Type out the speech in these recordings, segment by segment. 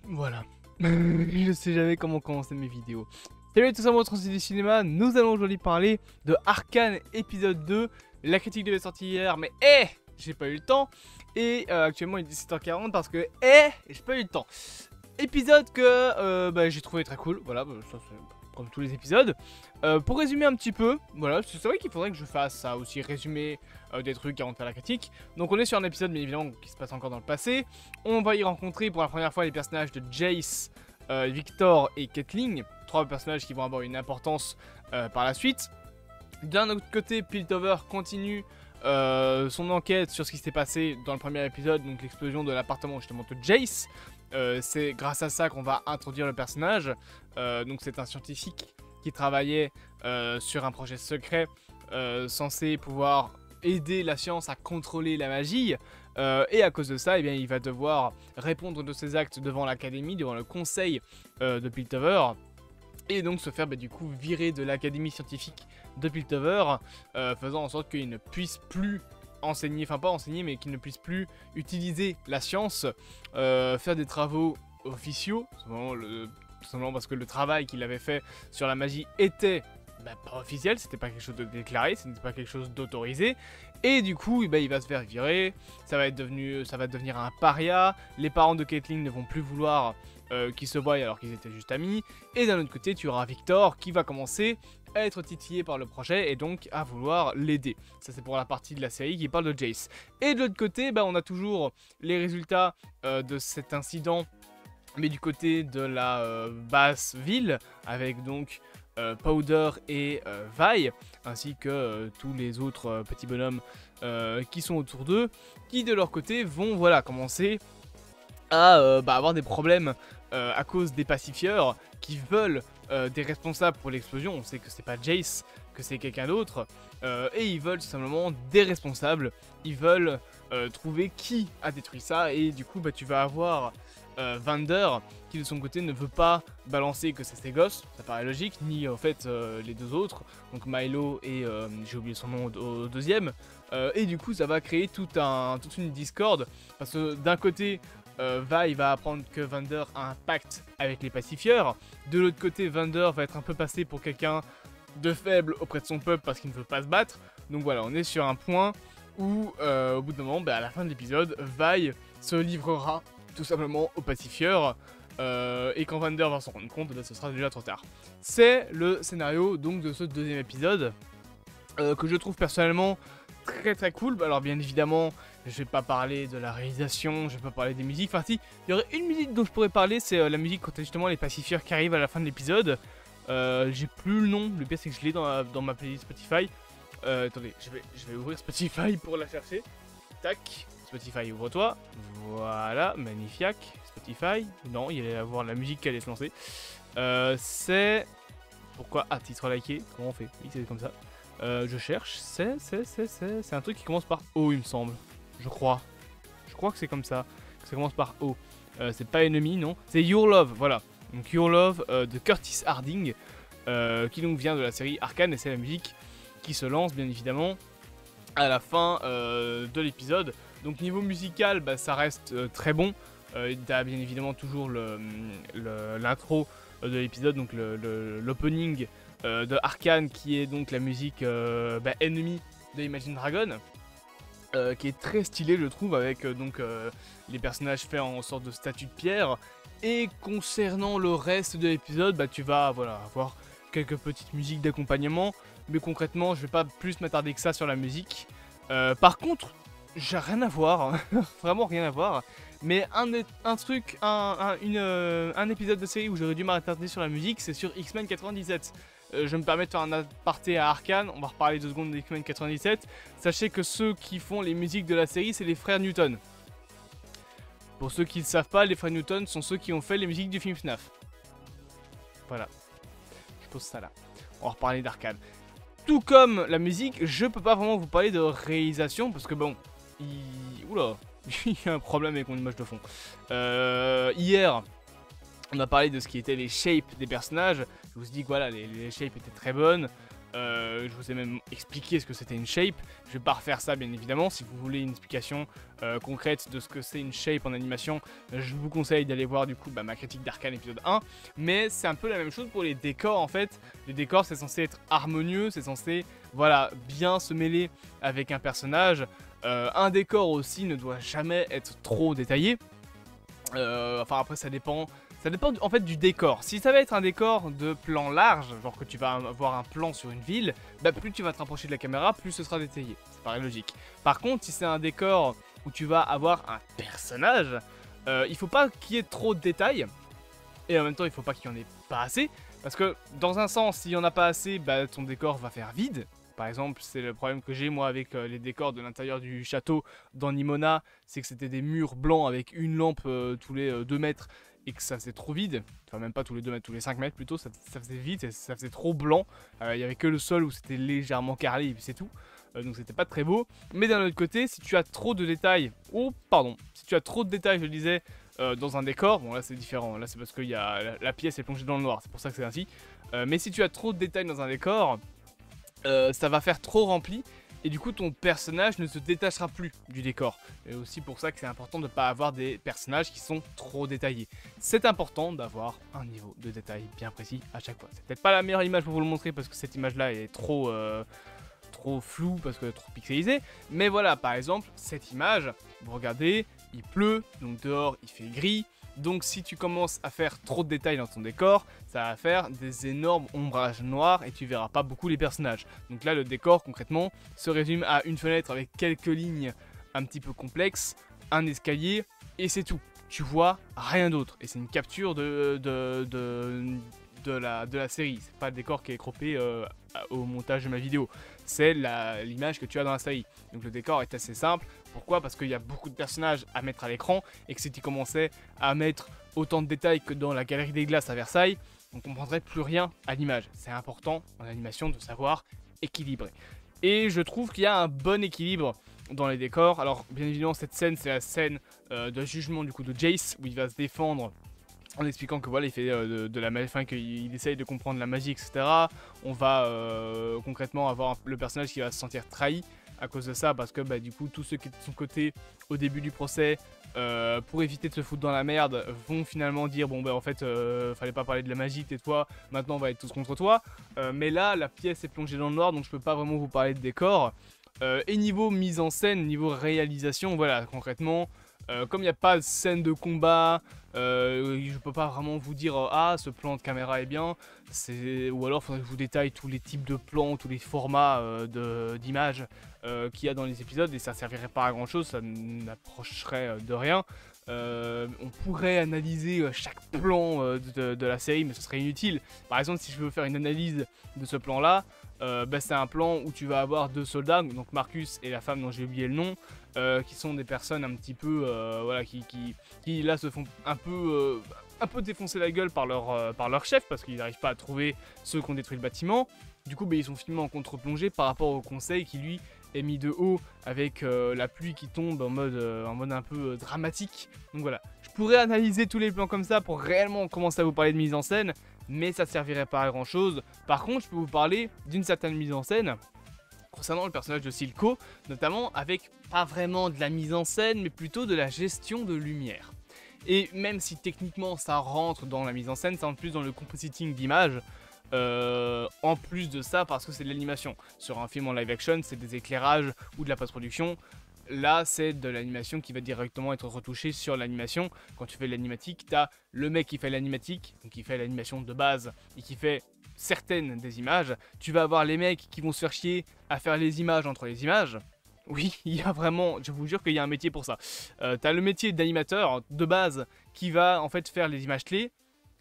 Voilà. Je sais jamais comment commencer mes vidéos. Salut à tous, amoureux de Transit du cinéma. Nous allons aujourd'hui parler de Arcane épisode 2. La critique devait sortir hier, mais j'ai pas eu le temps. Et actuellement il est 17h40 parce que j'ai pas eu le temps. Épisode que j'ai trouvé très cool. Voilà, ça c'est comme tous les épisodes. Pour résumer un petit peu, voilà, c'est vrai qu'il faudrait que je fasse ça aussi, résumer des trucs avant de faire la critique. Donc on est sur un épisode, mais évidemment, qui se passe encore dans le passé. On va y rencontrer pour la première fois les personnages de Jace, Victor et Caitlyn. Trois personnages qui vont avoir une importance par la suite. D'un autre côté, Piltover continue son enquête sur ce qui s'est passé dans le premier épisode, donc l'explosion de l'appartement justement de Jace. C'est grâce à ça qu'on va introduire le personnage. Donc c'est un scientifique qui travaillait sur un projet secret censé pouvoir aider la science à contrôler la magie. Et à cause de ça, il va devoir répondre de ses actes devant l'académie, devant le conseil de Piltover. Et donc se faire du coup virer de l'académie scientifique de Piltover, faisant en sorte qu'il ne puisse plus enseigner, enfin pas enseigner, mais qu'il ne puisse plus utiliser la science, faire des travaux officiaux, tout simplement parce que le travail qu'il avait fait sur la magie était pas officiel, c'était pas quelque chose de déclaré, ce n'était pas quelque chose d'autorisé, et du coup il va se faire virer, ça va devenir un paria, les parents de Caitlyn ne vont plus vouloir qu'ils se voient alors qu'ils étaient juste amis, et d'un autre côté tu auras Victor qui va commencer à être titillé par le projet et donc à vouloir l'aider. Ça c'est pour la partie de la série qui parle de Jace. Et de l'autre côté, on a toujours les résultats de cet incident, mais du côté de la basse ville, avec donc Powder et Vi, ainsi que tous les autres petits bonhommes qui sont autour d'eux, qui de leur côté vont commencer à avoir des problèmes à cause des pacifieurs qui veulent des responsables pour l'explosion. On sait que c'est pas Jace, que c'est quelqu'un d'autre, et ils veulent tout simplement des responsables. Ils veulent trouver qui a détruit ça, et du coup tu vas avoir Vander qui de son côté ne veut pas balancer que c'est ses gosses, ça paraît logique, ni en fait les deux autres, donc Milo et j'ai oublié son nom au deuxième, et du coup ça va créer toute une discorde, parce que d'un côté Vi va apprendre que Vander a un pacte avec les pacifieurs. De l'autre côté, Vander va être un peu passé pour quelqu'un de faible auprès de son peuple parce qu'il ne veut pas se battre. Donc voilà, on est sur un point où, au bout d'un moment, à la fin de l'épisode, Vi se livrera tout simplement aux pacifieurs. Et quand Vander va s'en rendre compte, ce sera déjà trop tard. C'est le scénario donc de ce deuxième épisode que je trouve personnellement très très cool. Alors bien évidemment, je vais pas parler de la réalisation, je vais pas parler des musiques. Enfin si, il y aurait une musique dont je pourrais parler, c'est la musique quand justement les pacifieurs qui arrivent à la fin de l'épisode. J'ai plus le nom, le pire c'est que je l'ai dans ma playlist Spotify. Attendez, je vais ouvrir Spotify pour la chercher. Tac, Spotify, ouvre-toi. Voilà, magnifique. Spotify, non, il allait avoir la musique qui allait se lancer. C'est... Pourquoi? Ah, titre liké, comment on fait? Oui, c'est comme ça. Je cherche, c'est un truc qui commence par O, il me semble. Je crois que c'est comme ça. Ça commence par O. C'est pas Enemy, non. C'est Your Love, voilà. Donc Your Love de Curtis Harding, qui donc vient de la série Arcane, et c'est la musique qui se lance bien évidemment à la fin de l'épisode. Donc niveau musical, ça reste très bon. T'as bien évidemment toujours l'intro de l'épisode, donc l'opening de Arcane, qui est donc la musique Enemy de Imagine Dragon, qui est très stylé je trouve, avec les personnages faits en sorte de statue de pierre. Et concernant le reste de l'épisode, tu vas avoir quelques petites musiques d'accompagnement, mais concrètement je vais pas plus m'attarder que ça sur la musique. Par contre, j'ai rien à voir, vraiment rien à voir. Mais un épisode de série où j'aurais dû m'attarder sur la musique, c'est sur X-Men 97. Je me permets de faire un aparté à Arcane, on va reparler 2 secondes de X-Men 97. Sachez que ceux qui font les musiques de la série, c'est les frères Newton. Pour ceux qui ne le savent pas, les frères Newton sont ceux qui ont fait les musiques du film FNAF. Voilà, je pose ça là. On va reparler d'Arcane. Tout comme la musique, je peux pas vraiment vous parler de réalisation, parce que oula, il y a un problème avec mon image de fond. Hier, on a parlé de ce qui était les shapes des personnages. Je vous ai dit que voilà, les shapes étaient très bonnes. Je vous ai même expliqué ce que c'était une shape. Je vais pas refaire ça bien évidemment. Si vous voulez une explication concrète de ce que c'est une shape en animation, je vous conseille d'aller voir du coup ma critique d'Arcane épisode 1. Mais c'est un peu la même chose pour les décors en fait. Les décors c'est censé être harmonieux, c'est censé voilà, bien se mêler avec un personnage. Un décor aussi ne doit jamais être trop détaillé. Enfin après ça dépend en fait du décor. Si ça va être un décor de plan large, genre que tu vas avoir un plan sur une ville, bah plus tu vas te rapprocher de la caméra, plus ce sera détaillé. Ça paraît logique. Par contre, si c'est un décor où tu vas avoir un personnage, il faut pas qu'il y ait trop de détails. Et en même temps, il faut pas qu'il y en ait pas assez. Parce que dans un sens, s'il y en a pas assez, bah ton décor va faire vide. Par exemple, c'est le problème que j'ai moi avec les décors de l'intérieur du château dans Nimona, c'est que c'était des murs blancs avec une lampe tous les 2 mètres et que ça faisait trop vide, enfin même pas tous les 2 mètres, tous les 5 mètres plutôt, ça faisait vide, et ça faisait trop blanc, il y avait que le sol où c'était légèrement carrelé et puis c'est tout, donc c'était pas très beau. Mais d'un autre côté, si tu as trop de détails, si tu as trop de détails, je le disais, dans un décor, bon là c'est différent, là c'est parce que la pièce est plongée dans le noir, c'est pour ça que c'est ainsi, mais si tu as trop de détails dans un décor, ça va faire trop rempli et du coup ton personnage ne se détachera plus du décor. Et aussi pour ça que c'est important de ne pas avoir des personnages qui sont trop détaillés. C'est important d'avoir un niveau de détail bien précis à chaque fois. C'est peut-être pas la meilleure image pour vous le montrer parce que cette image là est trop floue parce que trop pixelisée. Mais voilà, par exemple, cette image, vous regardez, il pleut, donc dehors il fait gris. Donc si tu commences à faire trop de détails dans ton décor, ça va faire des énormes ombrages noirs et tu verras pas beaucoup les personnages. Donc là le décor concrètement se résume à une fenêtre avec quelques lignes un petit peu complexes, un escalier et c'est tout. Tu vois rien d'autre et c'est une capture de la série. C'est pas le décor qui est croppé au montage de ma vidéo. C'est l'image que tu as dans la série. Donc le décor est assez simple. Pourquoi? Parce qu'il y a beaucoup de personnages à mettre à l'écran et que si tu commençais à mettre autant de détails que dans la galerie des glaces à Versailles, on ne comprendrait plus rien à l'image. C'est important en animation de savoir équilibrer. Et je trouve qu'il y a un bon équilibre dans les décors. Alors bien évidemment cette scène c'est la scène de jugement du coup de Jace où il va se défendre en expliquant que voilà il fait de la magie, enfin qu'il essaye de comprendre la magie, etc. On va concrètement avoir le personnage qui va se sentir trahi à cause de ça, parce que du coup tous ceux qui étaient de son côté au début du procès, pour éviter de se foutre dans la merde, vont finalement dire bon en fait fallait pas parler de la magie, tais-toi, maintenant on va être tous contre toi. Mais là la pièce est plongée dans le noir, donc je peux pas vraiment vous parler de décor. Et niveau mise en scène, niveau réalisation, voilà concrètement, comme il n'y a pas de scène de combat, je peux pas vraiment vous dire ah ce plan de caméra est bien, ou alors il faudrait que je vous détaille tous les types de plans, tous les formats d'images qu'il y a dans les épisodes et ça servirait pas à grand chose, ça n'approcherait de rien. On pourrait analyser chaque plan de la série mais ce serait inutile. Par exemple si je veux faire une analyse de ce plan là, c'est un plan où tu vas avoir 2 soldats, donc Marcus et la femme dont j'ai oublié le nom, qui sont des personnes un petit peu voilà, qui là se font un peu défoncer la gueule par leur chef parce qu'ils n'arrivent pas à trouver ceux qui ont détruit le bâtiment. Du coup ils sont finalement en contre-plongée par rapport au conseil qui lui est mis de haut avec la pluie qui tombe en mode un peu dramatique. Donc voilà, je pourrais analyser tous les plans comme ça pour réellement commencer à vous parler de mise en scène, mais ça servirait pas à grand chose. Par contre je peux vous parler d'une certaine mise en scène concernant le personnage de Silco, notamment avec pas vraiment de la mise en scène, mais plutôt de la gestion de lumière. Et même si techniquement ça rentre dans la mise en scène, ça rentre plus dans le compositing d'images, en plus de ça parce que c'est de l'animation. Sur un film en live action, c'est des éclairages ou de la post-production. Là, c'est de l'animation qui va directement être retouchée sur l'animation. Quand tu fais l'animatique, tu as le mec qui fait l'animatique, donc qui fait l'animation de base et qui fait certaines des images. Tu vas avoir les mecs qui vont se faire chier à faire les images entre les images. Oui, il y a vraiment, je vous jure qu'il y a un métier pour ça. Tu as le métier d'animateur de base qui va en fait faire les images clés.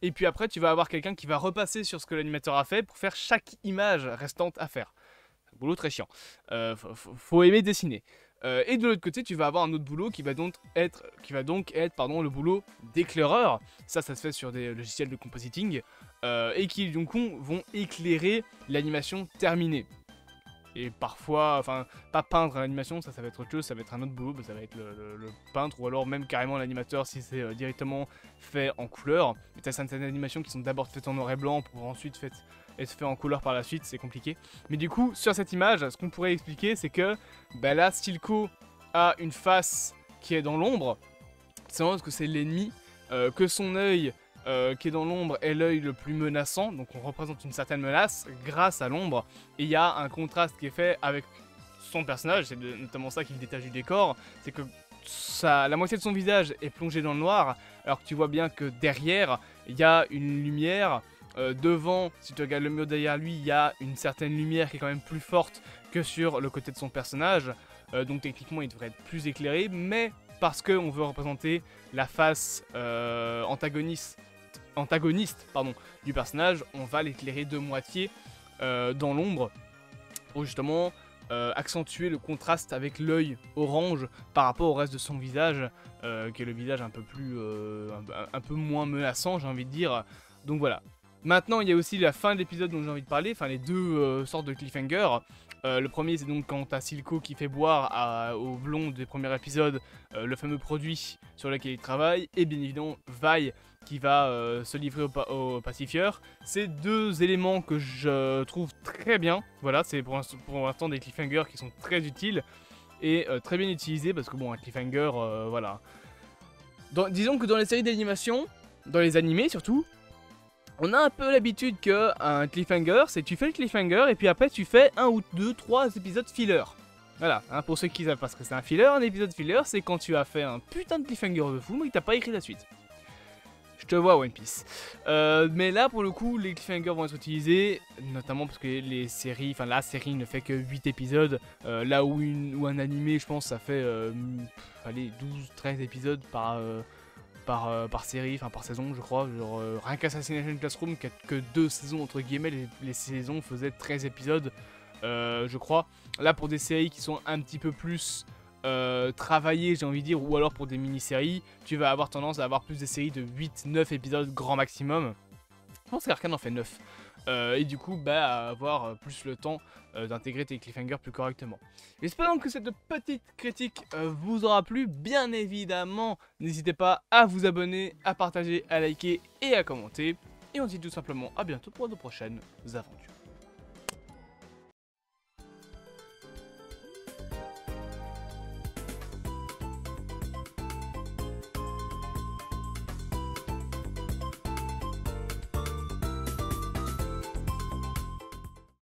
Et puis après, tu vas avoir quelqu'un qui va repasser sur ce que l'animateur a fait pour faire chaque image restante à faire. Un boulot très chiant. Faut aimer dessiner. Et de l'autre côté, tu vas avoir un autre boulot qui va donc être le boulot d'éclaireur. Ça se fait sur des logiciels de compositing et qui donc vont éclairer l'animation terminée. Et parfois, enfin, pas peindre l'animation, ça va être autre chose, ça va être un autre boulot, ça va être le peintre ou alors même carrément l'animateur si c'est directement fait en couleur. Mais tu as certaines animations qui sont d'abord faites en noir et blanc pour ensuite et se fait en couleur par la suite, c'est compliqué. Mais du coup, sur cette image, ce qu'on pourrait expliquer, c'est que bah là, Silco a une face qui est dans l'ombre, c'est parce que c'est l'ennemi, que son œil qui est dans l'ombre est l'œil le plus menaçant, donc on représente une certaine menace grâce à l'ombre, et il y a un contraste qui est fait avec son personnage, c'est notamment ça qui le détache du décor, c'est que la moitié de son visage est plongée dans le noir, alors que tu vois bien que derrière, il y a une lumière, devant, si tu regardes le mur derrière lui, il y a une certaine lumière qui est quand même plus forte que sur le côté de son personnage, donc techniquement il devrait être plus éclairé, mais parce qu'on veut représenter la face antagoniste du personnage, on va l'éclairer de moitié dans l'ombre pour justement accentuer le contraste avec l'œil orange par rapport au reste de son visage, qui est le visage un peu moins menaçant, j'ai envie de dire. Donc voilà. Maintenant, il y a aussi la fin de l'épisode dont j'ai envie de parler, enfin les deux sortes de cliffhanger. Le premier, c'est donc quand t'as Silco qui fait boire au blond des premiers épisodes le fameux produit sur lequel il travaille, et bien évidemment Vi qui va se livrer au pacifieur. C'est deux éléments que je trouve très bien. Voilà, c'est pour l'instant des cliffhangers qui sont très utiles et très bien utilisés parce que bon, un cliffhanger, voilà. Disons que dans les séries d'animation, dans les animés surtout, on a un peu l'habitude qu'un cliffhanger, c'est tu fais le cliffhanger et puis après tu fais 1 ou 2, 3 épisodes filler. Voilà, hein, pour ceux qui savent pas ce que c'est un filler, un épisode filler, c'est quand tu as fait un putain de cliffhanger de fou mais que t'as pas écrit la suite. Je te vois One Piece. Mais là pour le coup les cliffhangers vont être utilisés, notamment parce que la série ne fait que 8 épisodes, là où un animé je pense ça fait allez, 12-13 épisodes par série, enfin par saison je crois, genre rien qu'Assassination Classroom qui a que 2 saisons entre guillemets, les saisons faisaient 13 épisodes je crois. Là pour des séries qui sont un petit peu plus travaillées j'ai envie de dire, ou alors pour des mini-séries, tu vas avoir tendance à avoir plus des séries de 8-9 épisodes grand maximum. Je pense qu'Arcane en fait 9. Et du coup, bah, avoir plus le temps d'intégrer tes cliffhangers plus correctement. J'espère donc que cette petite critique vous aura plu. Bien évidemment, n'hésitez pas à vous abonner, à partager, à liker et à commenter. Et on se dit tout simplement à bientôt pour de prochaines aventures.